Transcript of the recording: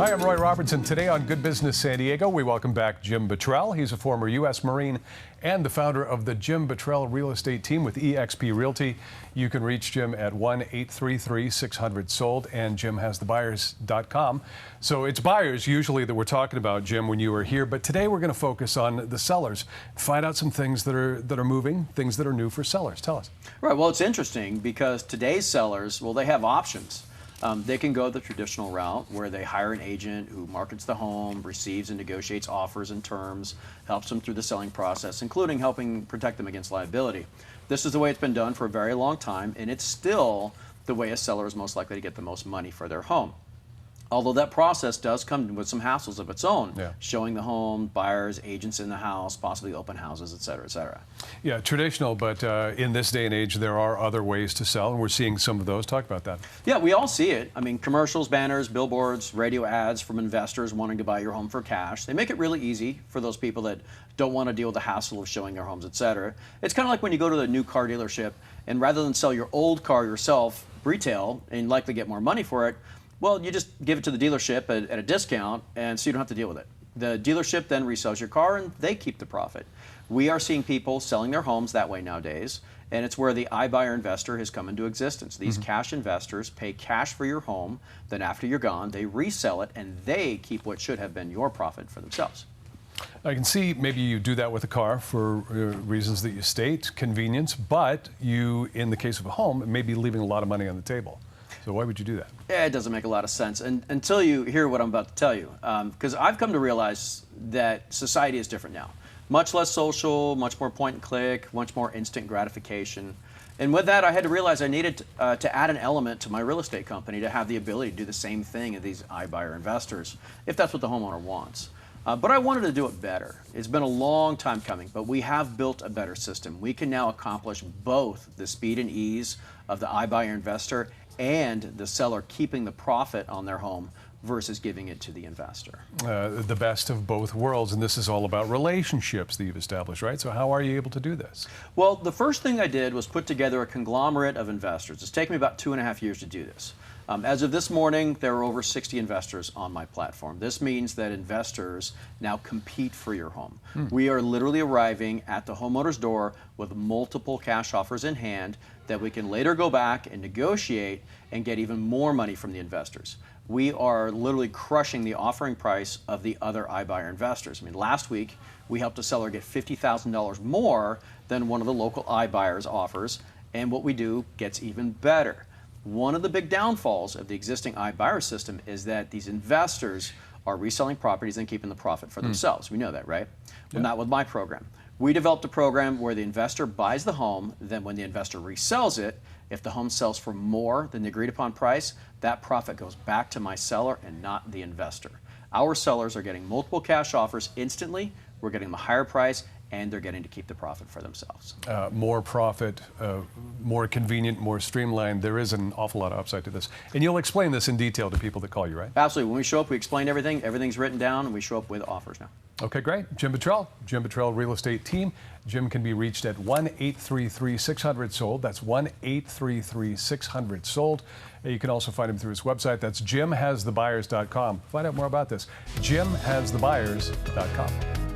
Hi, I'm Roy Robertson. Today on Good Business San Diego, we welcome back Jim Bottrell. He's a former U.S. Marine and the founder of the Jim Bottrell Real Estate Team with eXp Realty. You can reach Jim at 1-833-600-SOLD, and jimhasthebuyers.com. So it's buyers usually that we're talking about, Jim, when you were here, but today we're going to focus on the sellers, find out some things that are moving, things that are new for sellers. Tell us. Right. Well, it's interesting because today's sellers, well, they have options. They can go the traditional route where they hire an agent who markets the home, receives and negotiates offers and terms, helps them through the selling process, including helping protect them against liability. This is the way it's been done for a very long time, and it's still the way a seller is most likely to get the most money for their home. Although that process does come with some hassles of its own, showing the home, buyers, agents in the house, possibly open houses, et cetera, et cetera. Yeah, traditional, but in this day and age, there are other ways to sell, and we're seeing some of those. Talk about that. Yeah, we all see it. I mean, commercials, banners, billboards, radio ads from investors wanting to buy your home for cash. They make it really easy for those people that don't want to deal with the hassle of showing their homes, et cetera. It's kind of like when you go to the new car dealership, and rather than sell your old car yourself retail and likely get more money for it, well, you just give it to the dealership at a discount, and so you don't have to deal with it. The dealership then resells your car, and they keep the profit. We are seeing people selling their homes that way nowadays, and it's where the iBuyer investor has come into existence. These cash investors pay cash for your home, then after you're gone, they resell it, and they keep what should have been your profit for themselves. I can see maybe you do that with a car for reasons that you state, convenience, but you, in the case of a home, may be leaving a lot of money on the table. So why would you do that? Yeah, it doesn't make a lot of sense until you hear what I'm about to tell you. Because I've come to realize that society is different now. Much less social, much more point and click, much more instant gratification. And with that, I had to realize I needed to add an element to my real estate company to have the ability to do the same thing as these iBuyer investors, if that's what the homeowner wants. But I wanted to do it better. It's been a long time coming, but we have built a better system. We can now accomplish both the speed and ease of the iBuyer investor and the seller keeping the profit on their home versus giving it to the investor. The best of both worlds, and this is all about relationships that you've established, right? So how are you able to do this? Well, the first thing I did was put together a conglomerate of investors. It's taken me about 2.5 years to do this. As of this morning, there are over 60 investors on my platform. This means that investors now compete for your home. We are literally arriving at the homeowner's door with multiple cash offers in hand that we can later go back and negotiate and get even more money from the investors. We are literally crushing the offering price of the other iBuyer investors. I mean, last week, we helped a seller get $50,000 more than one of the local iBuyers offers, and what we do gets even better. One of the big downfalls of the existing iBuyer system is that these investors are reselling properties and keeping the profit for themselves. We know that, right? Well, not with my program. We developed a program where the investor buys the home, then when the investor resells it, if the home sells for more than the agreed upon price, that profit goes back to my seller and not the investor. Our sellers are getting multiple cash offers instantly, we're getting them a higher price, and they're getting to keep the profit for themselves. More profit, more convenient, more streamlined. There is an awful lot of upside to this. And you'll explain this in detail to people that call you, right? Absolutely. When we show up, we explain everything. Everything's written down, and we show up with offers now. Okay, great. Jim Bottrell Real Estate Team. Jim can be reached at 1-833-600-SOLD. That's 1-833-600-SOLD. You can also find him through his website. That's jimhasthebuyers.com. Find out more about this. jimhasthebuyers.com.